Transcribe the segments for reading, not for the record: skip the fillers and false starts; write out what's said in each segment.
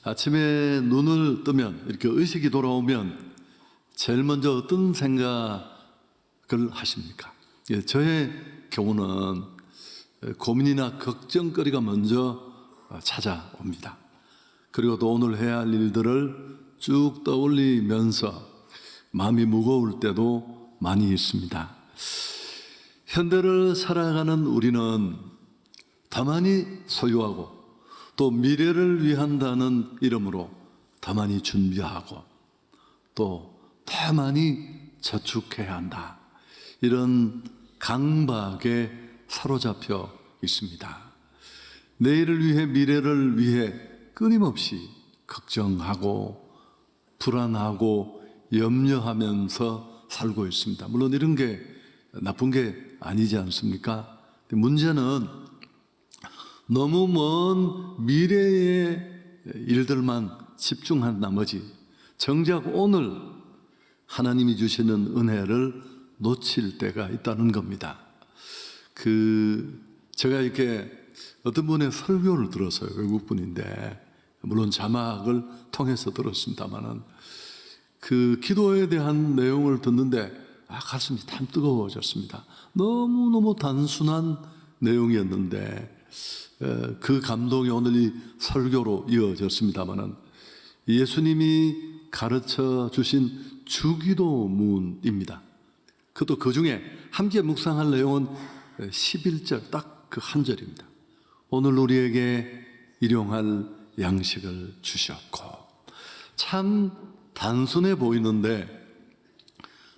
아침에 눈을 뜨면 이렇게 의식이 돌아오면 제일 먼저 어떤 생각을 하십니까? 저의 경우는 고민이나 걱정거리가 먼저 찾아옵니다. 그리고 또 오늘 해야 할 일들을 쭉 떠올리면서 마음이 무거울 때도 많이 있습니다. 현대를 살아가는 우리는 다만이 소유하고 또 미래를 위한다는 이름으로 다만이 준비하고 또 다만이 저축해야 한다. 이런 강박에 사로잡혀 있습니다. 내일을 위해 미래를 위해 끊임없이 걱정하고 불안하고 염려하면서 살고 있습니다. 물론 이런 게 나쁜 게 아니지 않습니까? 문제는 너무 먼 미래의 일들만 집중한 나머지 정작 오늘 하나님이 주시는 은혜를 놓칠 때가 있다는 겁니다. 제가 이렇게 어떤 분의 설교를 들었어요. 외국 분인데 물론 자막을 통해서 들었습니다만은 기도에 대한 내용을 듣는데 가슴이 참 뜨거워졌습니다. 너무너무 단순한 내용이었는데 그 감동이 오늘 이 설교로 이어졌습니다만은 예수님이 가르쳐 주신 주기도문입니다. 그것도 그 중에 함께 묵상할 내용은 11절 딱 그 한 절입니다. 오늘 우리에게 일용할 양식을 주셨고. 참 단순해 보이는데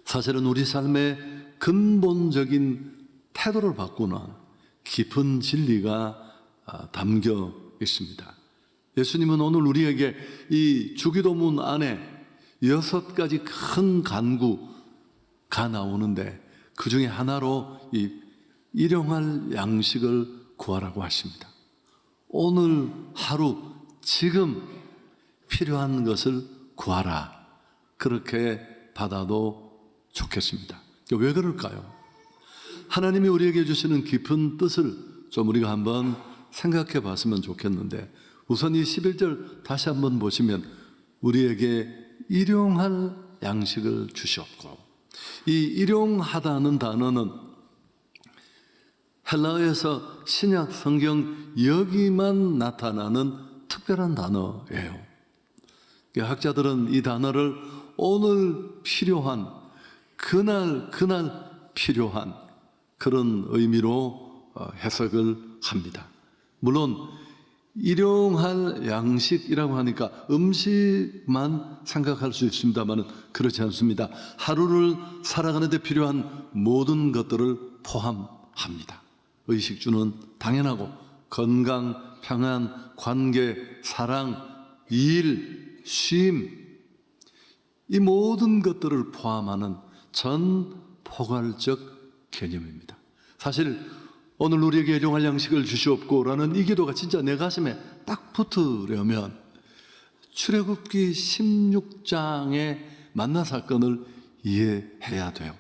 사실은 우리 삶의 근본적인 태도를 바꾸는 깊은 진리가 담겨 있습니다. 예수님은 오늘 우리에게 이 주기도문 안에 6가지 큰 간구가 나오는데 그 중에 하나로 이 일용할 양식을 구하라고 하십니다. 오늘 하루 지금 필요한 것을 구하라. 그렇게 받아도 좋겠습니다. 왜 그럴까요? 하나님이 우리에게 주시는 깊은 뜻을 좀 우리가 한번 생각해 봤으면 좋겠는데 우선 이 11절 다시 한번 보시면 우리에게 일용할 양식을 주셨고, 이 일용하다는 단어는 헬라어에서 신약 성경 여기만 나타나는 특별한 단어예요. 학자들은 이 단어를 오늘 필요한 그날 필요한 그런 의미로 해석을 합니다. 물론 일용할 양식이라고 하니까 음식만 생각할 수 있습니다만 그렇지 않습니다. 하루를 살아가는 데 필요한 모든 것들을 포함합니다. 의식주는 당연하고 건강, 평안, 관계, 사랑, 일, 쉼, 이 모든 것들을 포함하는 전 포괄적 개념입니다. 사실 오늘 우리에게 일용할 양식을 주시옵고라는 이 기도가 진짜 내 가슴에 딱 붙으려면 출애굽기 16장의 만나 사건을 이해해야 돼요.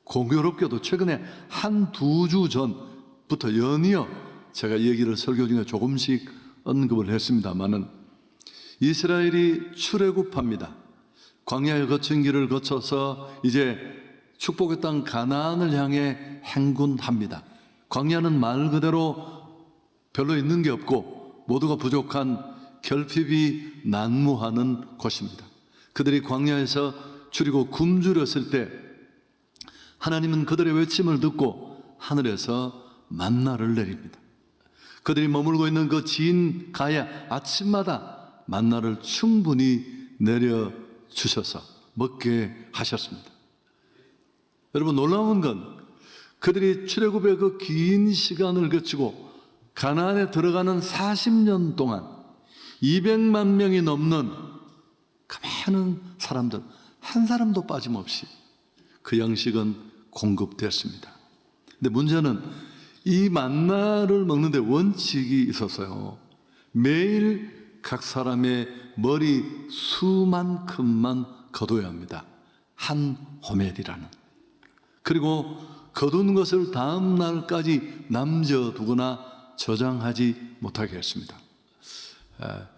공교롭게도 최근에 한 2주 전부터 연이어 제가 이 얘기를 설교 중에 조금씩 언급을 했습니다마는 이스라엘이 출애굽합니다. 광야의 거친 길을 거쳐서 이제 축복의 땅 가나안을 향해 행군합니다. 광야는 말 그대로 별로 있는 게 없고 모두가 부족한 결핍이 난무하는 곳입니다. 그들이 광야에서 줄이고 굶주렸을 때 하나님은 그들의 외침을 듣고 하늘에서 만나를 내립니다. 그들이 머물고 있는 그 진 가야 아침마다 만나를 충분히 내려주셔서 먹게 하셨습니다. 여러분, 놀라운 건 그들이 출애굽의 그 긴 시간을 거치고 가나안에 들어가는 40년 동안 200만 명이 넘는 그 많은 사람들 한 사람도 빠짐없이 그 양식은 공급됐습니다. 근데 문제는 이 만나를 먹는데 원칙이 있었어요. 매일 각 사람의 머리 수만큼만 거둬야 합니다. 한 호멜이라는. 그리고 거둔 것을 다음 날까지 남겨두거나 저장하지 못하게 했습니다.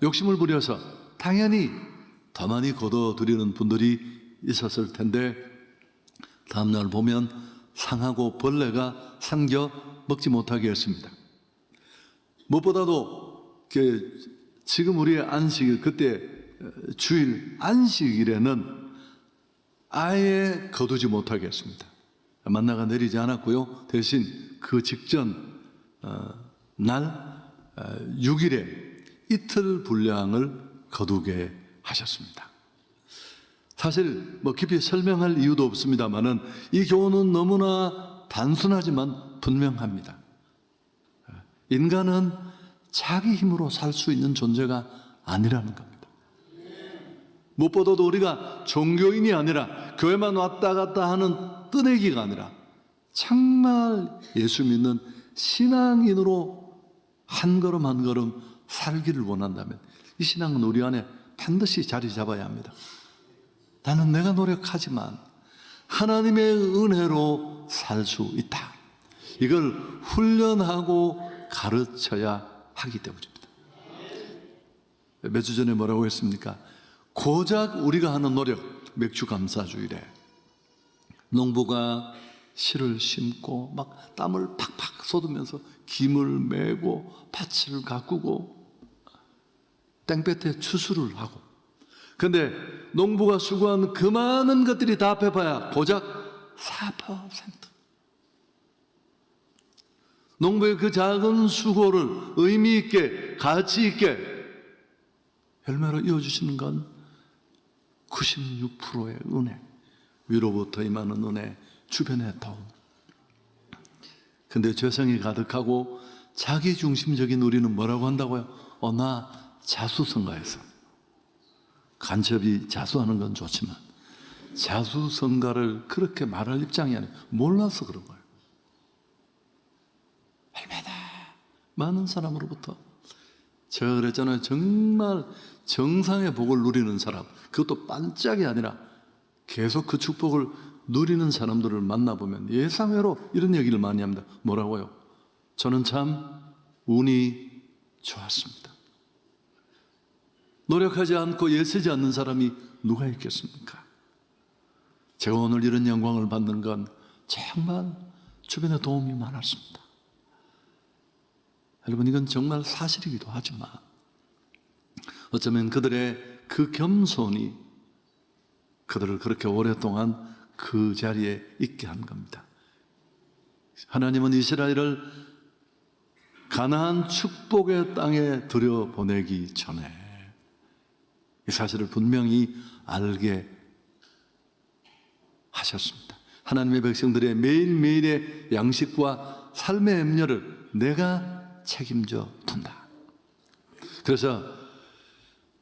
욕심을 부려서 당연히 더 많이 거둬들이는 분들이 있었을 텐데 다음날 보면 상하고 벌레가 삼겨 먹지 못하게 했습니다. 무엇보다도 지금 우리의 안식일, 그때 주일 안식일에는 아예 거두지 못하게 했습니다. 만나가 내리지 않았고요. 대신 그 직전 날 6일에 이틀 분량을 거두게 하셨습니다. 사실 깊이 설명할 이유도 없습니다만은 이 교훈은 너무나 단순하지만 분명합니다. 인간은 자기 힘으로 살 수 있는 존재가 아니라는 겁니다. 무엇보다도 우리가 종교인이 아니라 교회만 왔다 갔다 하는 뜨내기가 아니라 정말 예수 믿는 신앙인으로 한 걸음 한 걸음 살기를 원한다면 이 신앙은 우리 안에 반드시 자리 잡아야 합니다. 나는 내가 노력하지만 하나님의 은혜로 살 수 있다. 이걸 훈련하고 가르쳐야 하기 때문입니다. 몇 주 전에 뭐라고 했습니까? 고작 우리가 하는 노력, 맥주 감사주일에 농부가 씨를 심고 막 땀을 팍팍 쏟으면서 김을 메고 밭을 가꾸고 땡볕에 추수를 하고, 근데 농부가 수고한 그 많은 것들이 다 합해봐야 고작 4%. 농부의 그 작은 수고를 의미 있게 가치 있게 열매로 이어주시는 건 96%의 은혜, 위로부터 임하는 은혜, 주변의 도움. 근데 죄성이 가득하고 자기중심적인 우리는 뭐라고 한다고요? 나 자수성가해서. 간첩이 자수하는 건 좋지만 자수성가를 그렇게 말할 입장이 아니에요. 몰라서 그런 거예요. 얼마나 많은 사람으로부터, 제가 그랬잖아요. 정말 정상의 복을 누리는 사람, 그것도 반짝이 아니라 계속 그 축복을 누리는 사람들을 만나보면 예상외로 이런 얘기를 많이 합니다. 뭐라고요? 저는 참 운이 좋았습니다. 노력하지 않고 애쓰지 않는 사람이 누가 있겠습니까? 제가 오늘 이런 영광을 받는 건 정말 주변에 도움이 많았습니다. 여러분, 이건 정말 사실이기도 하지만 어쩌면 그들의 그 겸손이 그들을 그렇게 오랫동안 그 자리에 있게 한 겁니다. 하나님은 이스라엘을 가나안 축복의 땅에 들여보내기 전에 이 사실을 분명히 알게 하셨습니다. 하나님의 백성들의 매일매일의 양식과 삶의 염려를 내가 책임져 둔다. 그래서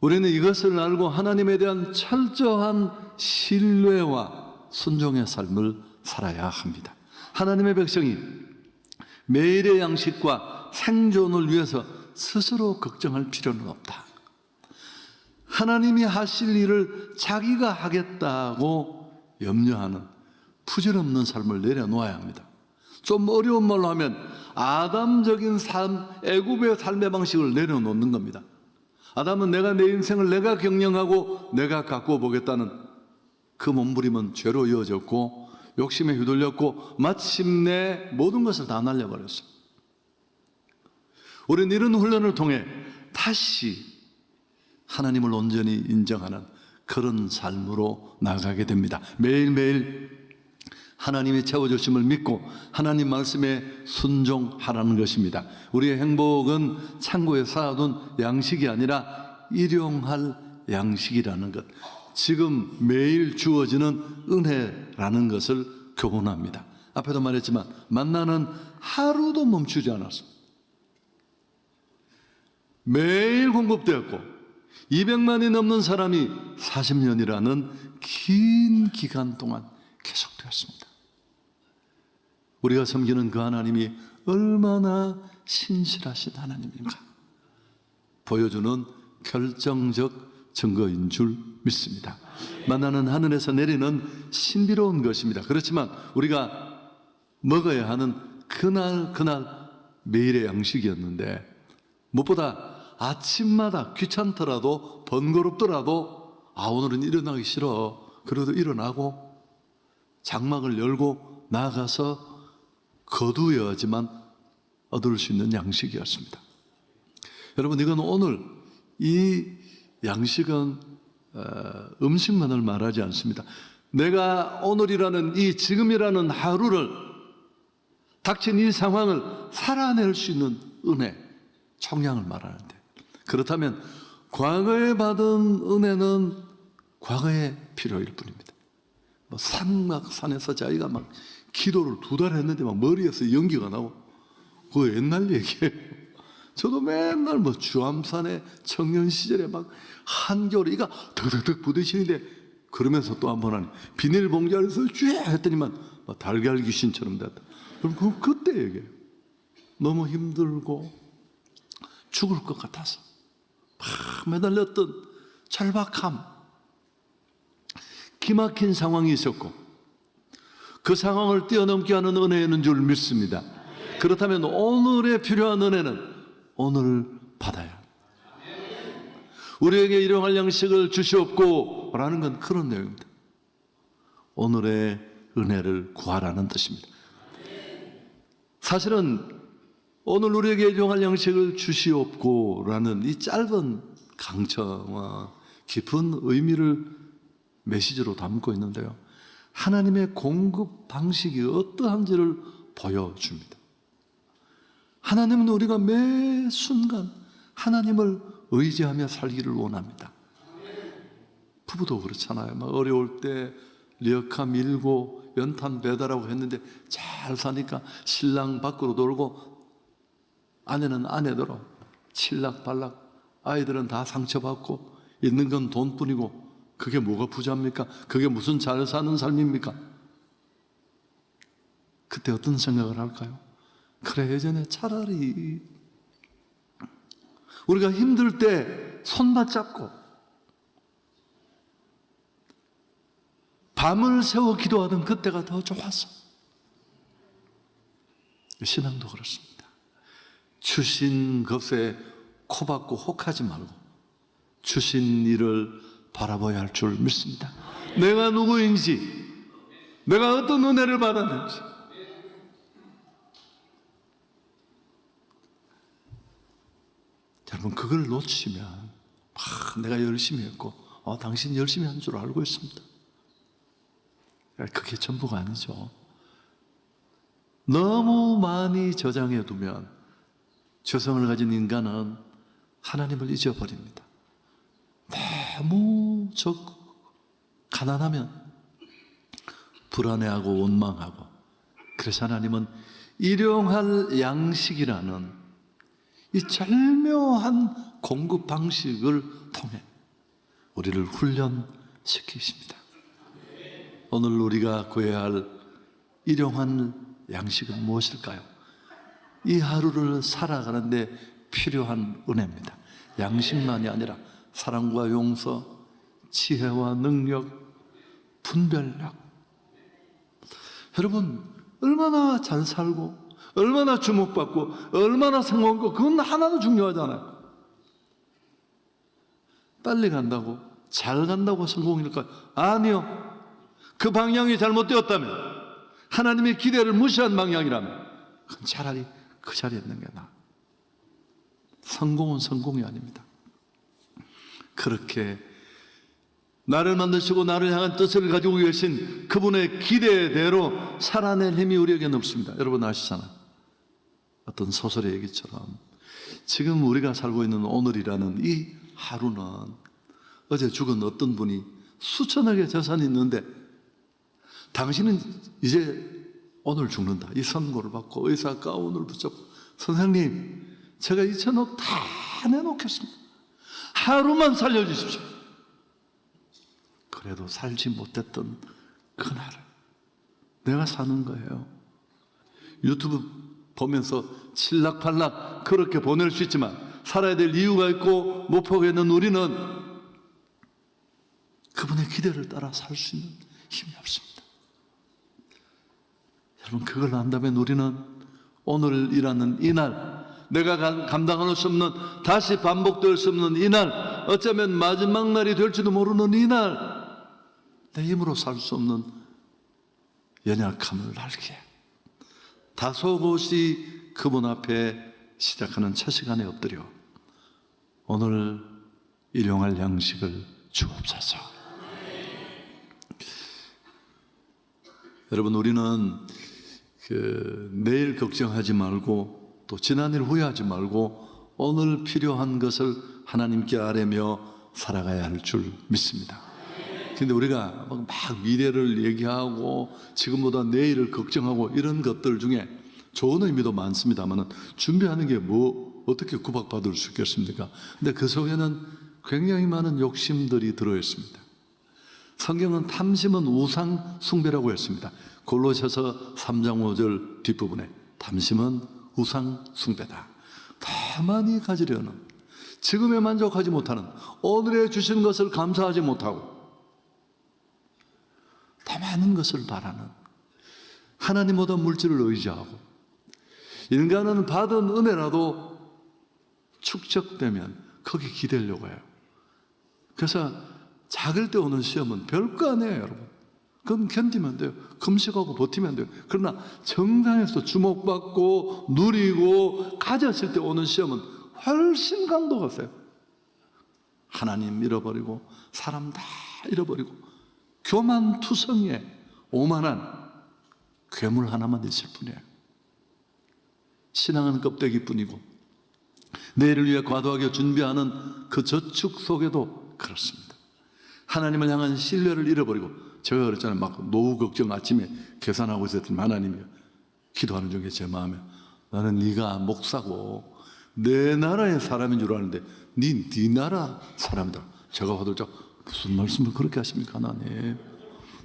우리는 이것을 알고 하나님에 대한 철저한 신뢰와 순종의 삶을 살아야 합니다. 하나님의 백성이 매일의 양식과 생존을 위해서 스스로 걱정할 필요는 없다. 하나님이 하실 일을 자기가 하겠다고 염려하는 부질없는 삶을 내려놓아야 합니다. 좀 어려운 말로 하면 아담적인 삶, 애굽의 삶의 방식을 내려놓는 겁니다. 아담은 내가 내 인생을 내가 경영하고 내가 가꾸어 보겠다는 그 몸부림은 죄로 이어졌고 욕심에 휘둘렸고 마침내 모든 것을 다 날려버렸어요. 우리는 이런 훈련을 통해 다시 하나님을 온전히 인정하는 그런 삶으로 나가게 됩니다. 매일매일 하나님이 채워주심을 믿고 하나님 말씀에 순종하라는 것입니다. 우리의 행복은 창고에 쌓아둔 양식이 아니라 일용할 양식이라는 것, 지금 매일 주어지는 은혜라는 것을 교훈합니다. 앞에도 말했지만 만나는 하루도 멈추지 않았습니다. 매일 공급되었고 200만이 넘는 사람이 40년이라는 긴 기간 동안 계속되었습니다. 우리가 섬기는 그 하나님이 얼마나 신실하신 하나님인가 보여주는 결정적 증거인 줄 믿습니다. 만나는 하늘에서 내리는 신비로운 것입니다. 그렇지만 우리가 먹어야 하는 그날 매일의 양식이었는데 무엇보다 아침마다 귀찮더라도 번거롭더라도 오늘은 일어나기 싫어. 그래도 일어나고 장막을 열고 나가서 거두어야지만 얻을 수 있는 양식이었습니다. 여러분, 이건 오늘 이 양식은 음식만을 말하지 않습니다. 내가 오늘이라는 이 지금이라는 하루를, 닥친 이 상황을 살아낼 수 있는 은혜, 청량을 말하는데, 그렇다면 과거에 받은 은혜는 과거의 필요일 뿐입니다. 산에서 자기가 막 기도를 2달 했는데 막 머리에서 연기가 나고, 그거 옛날 얘기예요. 저도 맨날 주암산에 청년 시절에 막 한겨울에 이가 덕덕덕 부딪히는데, 그러면서 또 한 번 하니 비닐봉지 안에서 쥐 했더니만 달걀 귀신처럼 됐다. 그럼 그때 얘기해요. 너무 힘들고 죽을 것 같아서 막 매달렸던 절박함, 기막힌 상황이 있었고, 그 상황을 뛰어넘게 하는 은혜는 줄 믿습니다. 그렇다면 오늘에 필요한 은혜는 오늘 받아야 합니다. 우리에게 일용할 양식을 주시옵고 라는 건 그런 내용입니다. 오늘의 은혜를 구하라는 뜻입니다. 사실은 오늘 우리에게 일용할 양식을 주시옵고 라는 이 짧은 강청과 깊은 의미를 메시지로 담고 있는데요, 하나님의 공급 방식이 어떠한지를 보여줍니다. 하나님은 우리가 매 순간 하나님을 의지하며 살기를 원합니다. 부부도 그렇잖아요. 막 어려울 때 리어카 밀고 연탄 배달하고 했는데 잘 사니까 신랑 밖으로 돌고 아내는 아내대로 칠락발락, 아이들은 다 상처받고 있는 건 돈뿐이고, 그게 뭐가 부자입니까? 그게 무슨 잘 사는 삶입니까? 그때 어떤 생각을 할까요? 그래, 예전에 차라리 우리가 힘들 때 손맞잡고 밤을 새워 기도하던 그때가 더 좋았어. 신앙도 그렇습니다. 주신 것에 코박고 혹하지 말고 주신 일을 바라봐야 할 줄 믿습니다. 내가 누구인지, 내가 어떤 은혜를 받았는지, 여러분, 그걸 놓치면 내가 열심히 했고 당신 열심히 한 줄 알고 있습니다. 그게 전부가 아니죠. 너무 많이 저장해 두면 죄성을 가진 인간은 하나님을 잊어버립니다. 너무 가난하면 불안해하고 원망하고, 그래서 하나님은 일용할 양식이라는 이 절묘한 공급 방식을 통해 우리를 훈련시키십니다. 오늘 우리가 구해야 할 일용한 양식은 무엇일까요? 이 하루를 살아가는데 필요한 은혜입니다. 양식만이 아니라 사랑과 용서, 지혜와 능력, 분별력. 여러분, 얼마나 잘 살고 얼마나 주목받고 얼마나 성공하고, 그건 하나도 중요하잖아요. 빨리 간다고, 잘 간다고 성공일까요? 아니요. 그 방향이 잘못되었다면, 하나님의 기대를 무시한 방향이라면, 그건 차라리 그 자리에 있는 게 나아. 성공은 성공이 아닙니다. 그렇게 나를 만드시고 나를 향한 뜻을 가지고 계신 그분의 기대대로 살아낼 힘이 우리에게는 없습니다. 여러분 아시잖아요. 어떤 소설의 얘기처럼 지금 우리가 살고 있는 오늘이라는 이 하루는 어제 죽은 어떤 분이 수천억의 재산이 있는데, 당신은 이제 오늘 죽는다, 이 선고를 받고 의사 가운을 붙잡고, 선생님 제가 2천억 다 내놓겠습니다. 하루만 살려주십시오. 그래도 살지 못했던 그날을 내가 사는 거예요. 유튜브 보면서 칠락팔락 그렇게 보낼 수 있지만, 살아야 될 이유가 있고 목표가 있는 우리는 그분의 기대를 따라 살 수 있는 힘이 없습니다. 여러분, 그걸 안다면 우리는 오늘이라는 이날 내가 감당할 수 없는, 다시 반복될 수 없는 이날, 어쩌면 마지막 날이 될지도 모르는 이날, 내 힘으로 살 수 없는 연약함을 알게, 다소곳이 그분 앞에 시작하는 첫 시간에 엎드려 오늘 일용할 양식을 주옵소서. 여러분, 우리는 내일 걱정하지 말고 또 지난 일 후회하지 말고 오늘 필요한 것을 하나님께 아뢰며 살아가야 할 줄 믿습니다. 근데 우리가 막 미래를 얘기하고 지금보다 내일을 걱정하고 이런 것들 중에 좋은 의미도 많습니다만 준비하는 게 어떻게 구박받을 수 있겠습니까? 근데 그 속에는 굉장히 많은 욕심들이 들어있습니다. 성경은 탐심은 우상 숭배라고 했습니다. 골로새서 3장 5절 뒷부분에 탐심은 우상 숭배다. 더 많이 가지려는, 지금에 만족하지 못하는, 오늘에 주신 것을 감사하지 못하고 더 많은 것을 바라는, 하나님보다 물질을 의지하고, 인간은 받은 은혜라도 축적되면 거기 기대려고 해요. 그래서 작을 때 오는 시험은 별거 아니에요, 여러분. 그건 견디면 돼요. 금식하고 버티면 돼요. 그러나 정상에서 주목받고 누리고 가졌을 때 오는 시험은 훨씬 강도가 세요. 하나님 잃어버리고 사람 다 잃어버리고 교만투성이에 오만한 괴물 하나만 있을 뿐이에요. 신앙은 껍데기뿐이고 내일을 위해 과도하게 준비하는 그 저축 속에도 그렇습니다. 하나님을 향한 신뢰를 잃어버리고, 제가 그랬잖아요. 막 노후 걱정 아침에 계산하고 있었더니 하나님이 기도하는 중에 제 마음에, 나는 네가 목사고 내 나라의 사람인 줄 아는데 네 나라 사람이다. 제가 화들짝, 무슨 말씀을 그렇게 하십니까 하나님?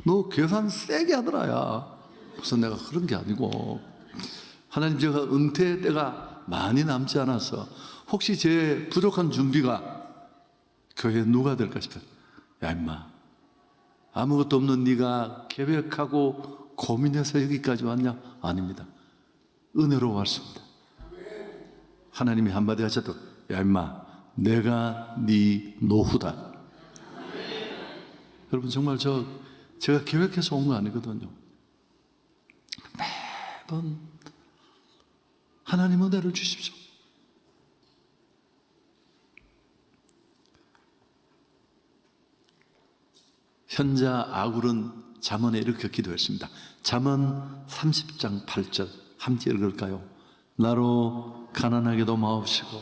너 계산 세게 하더라야. 무슨 내가 그런 게 아니고, 하나님 제가 은퇴 때가 많이 남지 않아서 혹시 제 부족한 준비가 교회에 누가 될까 싶어요. 야 임마, 아무것도 없는 네가 계획하고 고민해서 여기까지 왔냐? 아닙니다. 은혜로 왔습니다. 하나님이 한마디 하셔도, 야 임마, 내가 네 노후다. 여러분, 정말 제가 계획해서 온 거 아니거든요. 매번 하나님 은혜를 주십시오. 현자 아굴은 잠언에 이렇게 기도했습니다. 잠언 30장 8절 함께 읽을까요? 나로 가난하게도 마옵시고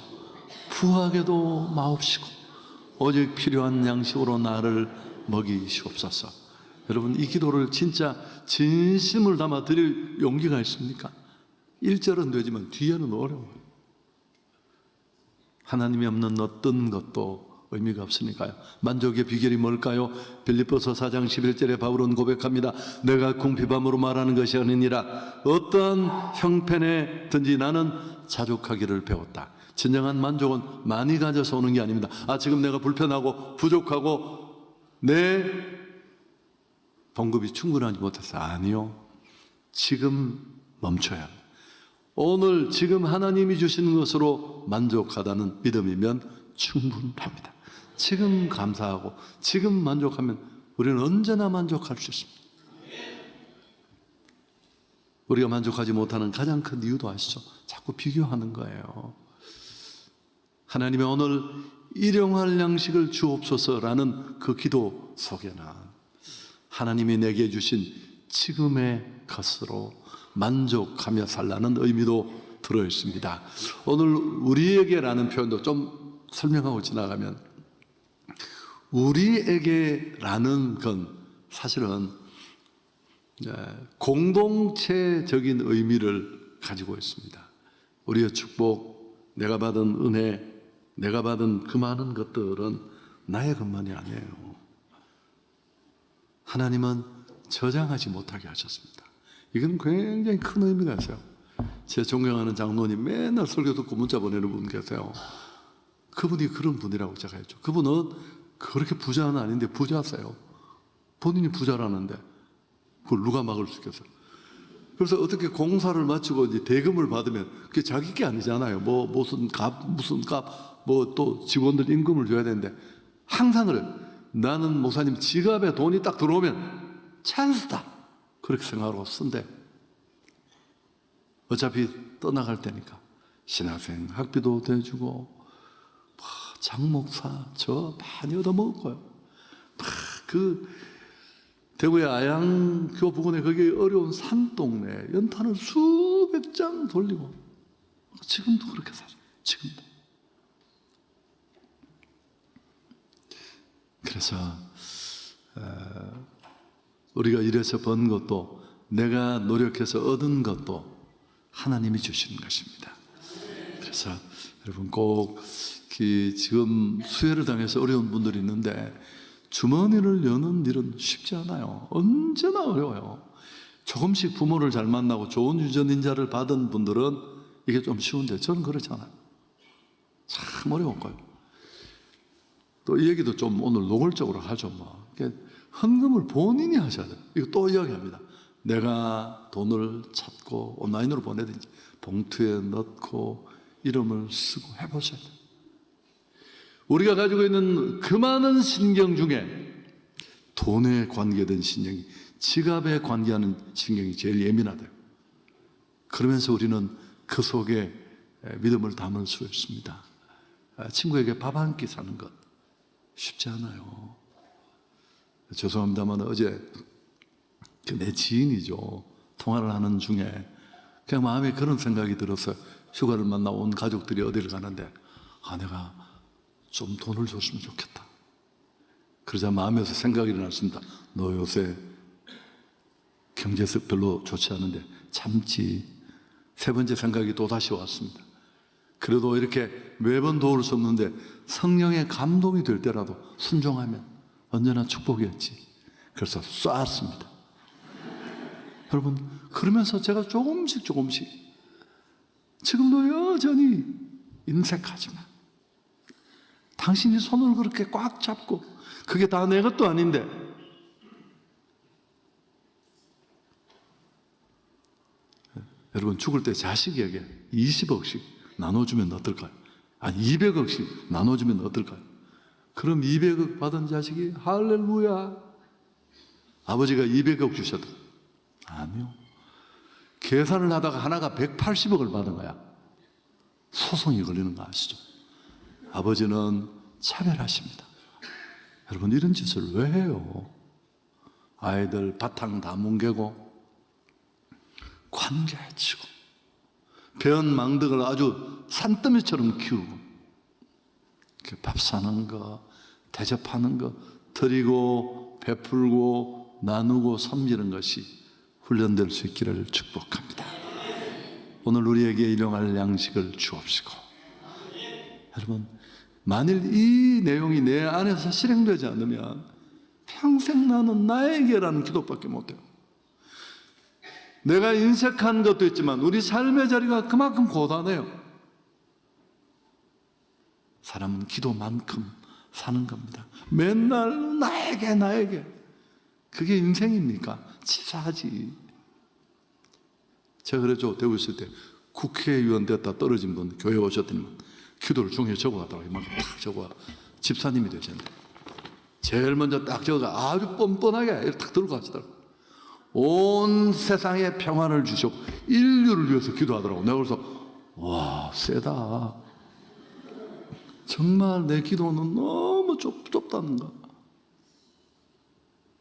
부하게도 마옵시고 오직 필요한 양식으로 나를 먹이시옵소서. 여러분, 이 기도를 진짜 진심을 담아 드릴 용기가 있습니까? 1절은 되지만 뒤에는 어려워요. 하나님이 없는 어떤 것도 의미가 없으니까요. 만족의 비결이 뭘까요? 빌립보서 4장 11절에 바울은 고백합니다. 내가 궁핍함으로 말하는 것이 아니니라 어떠한 형편에든지 나는 자족하기를 배웠다. 진정한 만족은 많이 가져서 오는 게 아닙니다. 지금 내가 불편하고 부족하고 내 봉급이 충분하지 못해서, 아니요. 지금 멈춰야 합니다. 오늘 지금 하나님이 주시는 것으로 만족하다는 믿음이면 충분합니다. 지금 감사하고 지금 만족하면 우리는 언제나 만족할 수 있습니다. 우리가 만족하지 못하는 가장 큰 이유도 아시죠? 자꾸 비교하는 거예요. 하나님의 오늘 일용할 양식을 주옵소서라는 그 기도 속에는 하나님이 내게 주신 지금의 것으로 만족하며 살라는 의미도 들어있습니다. 오늘 우리에게라는 표현도 좀 설명하고 지나가면, 우리에게라는 건 사실은 공동체적인 의미를 가지고 있습니다. 우리의 축복, 내가 받은 은혜, 내가 받은 그 많은 것들은 나의 것만이 아니에요. 하나님은 저장하지 못하게 하셨습니다. 이건 굉장히 큰 의미가 있어요. 제 존경하는 장로님, 맨날 설교 듣고 문자 보내는 분 계세요. 그분이 그런 분이라고 제가 했죠. 그분은 그렇게 부자는 아닌데 부자세요. 본인이 부자라는데 그걸 누가 막을 수 있겠어요? 그래서 어떻게 공사를 마치고 이제 대금을 받으면 그게 자기 게 아니잖아요. 뭐 무슨 값, 뭐 또 직원들 임금을 줘야 되는데 항상 그래. 나는 목사님 지갑에 돈이 딱 들어오면 찬스다. 그렇게 생각하고 쓴대. 어차피 떠나갈 테니까 신학생 학비도 대주고 장목사 저 많이 얻어먹을 거예요. 그 대구의 아양교 부근에 거기 어려운 산동네 연탄을 수백 장 돌리고 지금도 그렇게 살아요. 지금도. 그래서 우리가 이래서 번 것도 내가 노력해서 얻은 것도 하나님이 주시는 것입니다. 그래서 여러분 꼭 지금 수혜를 당해서 어려운 분들이 있는데 주머니를 여는 일은 쉽지 않아요. 언제나 어려워요. 조금씩 부모를 잘 만나고 좋은 유전인자를 받은 분들은 이게 좀 쉬운데 저는 그렇지 않아요. 참 어려운 거예요. 또 이 얘기도 좀 오늘 노골적으로 하죠. 뭐. 헌금을 본인이 하셔야 돼요. 이거 또 이야기합니다. 내가 돈을 찾고 온라인으로 보내든지 봉투에 넣고 이름을 쓰고 해보셔야 돼요. 우리가 가지고 있는 그 많은 신경 중에 돈에 관계된 신경이 지갑에 관계하는 신경이 제일 예민하대요. 그러면서 우리는 그 속에 믿음을 담을 수 있습니다. 친구에게 밥 한 끼 사는 것 쉽지 않아요. 죄송합니다만 어제 내 지인이죠. 통화를 하는 중에 그냥 마음에 그런 생각이 들어서 휴가를 만나 온 가족들이 어디를 가는데 내가 좀 돈을 줬으면 좋겠다. 그러자 마음에서 생각이 일어났습니다. 너 요새 경제적 별로 좋지 않은데 참지. 세 번째 생각이 또다시 왔습니다. 그래도 이렇게 매번 도울 수 없는데 성령의 감동이 될 때라도 순종하면 언제나 축복이었지. 그래서 쐈습니다. 여러분 그러면서 제가 조금씩 지금도 여전히 인색하지만 당신이 손을 그렇게 꽉 잡고 그게 다 내 것도 아닌데 여러분 죽을 때 자식에게 20억씩 나눠주면 어떨까요? 아니 200억씩 나눠주면 어떨까요? 그럼 200억 받은 자식이 할렐루야 아버지가 200억 주셔도 아니요. 계산을 하다가 하나가 180억을 받은 거야. 소송이 걸리는 거 아시죠? 아버지는 차별하십니다. 여러분 이런 짓을 왜 해요? 아이들 바탕 다 뭉개고 관계해치고 배은망덕을 아주 산더미처럼 키우고 밥 사는 거 대접하는 거 드리고 베풀고 나누고 섬기는 것이 훈련될 수 있기를 축복합니다. 오늘 우리에게 일용할 양식을 주옵시고 여러분 만일 이 내용이 내 안에서 실행되지 않으면 평생 나는 나에게라는 기도밖에 못해요. 내가 인색한 것도 있지만 우리 삶의 자리가 그만큼 고단해요. 사람은 기도만큼 사는 겁니다. 맨날 나에게 그게 인생입니까? 치사하지. 제가 그랬죠. 대구 있을 때 국회의원 됐다 떨어진 분 교회 오셨더니만 기도를 종이에 적어가더라고요. 이만큼 딱 적어와. 집사님이 되셨는데 제일 먼저 딱 적어가 아주 뻔뻔하게 이렇게 딱 들고 가시더라고요. 온 세상에 평안을 주시고 인류를 위해서 기도하더라고요. 내가 그래서 와 세다. 정말 내 기도는 너무 좁다는가.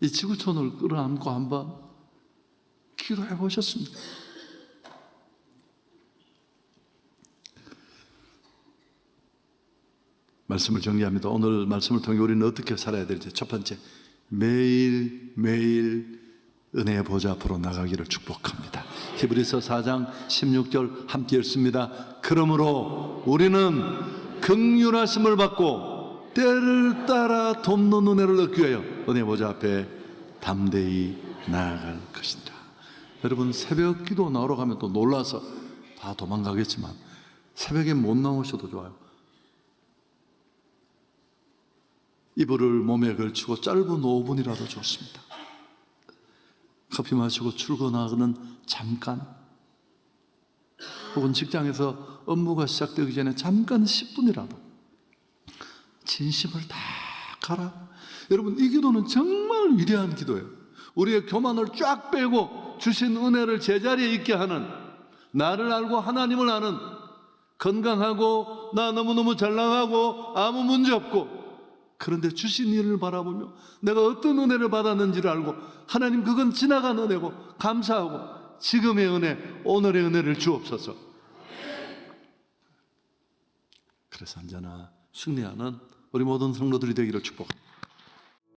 이 지구촌을 끌어안고 한번 기도해 보셨습니까? 말씀을 정리합니다. 오늘 말씀을 통해 우리는 어떻게 살아야 될지. 첫 번째, 매일 은혜의 보좌 앞으로 나가기를 축복합니다. 히브리서 4장 16절 함께 읽습니다. 그러므로 우리는 긍휼하심을 받고 때를 따라 돕는 은혜를 얻기 위하여 은혜의 보좌 앞에 담대히 나아갈 것이다. 여러분 새벽 기도 나오러 가면 또 놀라서 다 도망가겠지만 새벽에 못 나오셔도 좋아요. 이불을 몸에 걸치고 짧은 5분이라도 좋습니다. 커피 마시고 출근하는 잠깐, 혹은 직장에서 업무가 시작되기 전에 잠깐 10분이라도 진심을 다 가라. 여러분, 이 기도는 정말 위대한 기도예요. 우리의 교만을 쫙 빼고 주신 은혜를 제자리에 있게 하는, 나를 알고 하나님을 아는, 건강하고 나 너무너무 잘 나가고 아무 문제 없고, 그런데 주신 일을 바라보며 내가 어떤 은혜를 받았는지를 알고, 하나님 그건 지나간 은혜고 감사하고 지금의 은혜, 오늘의 은혜를 주옵소서. 그래서 언제나 승리하는 우리 모든 성도들이 되기를 축복합니다.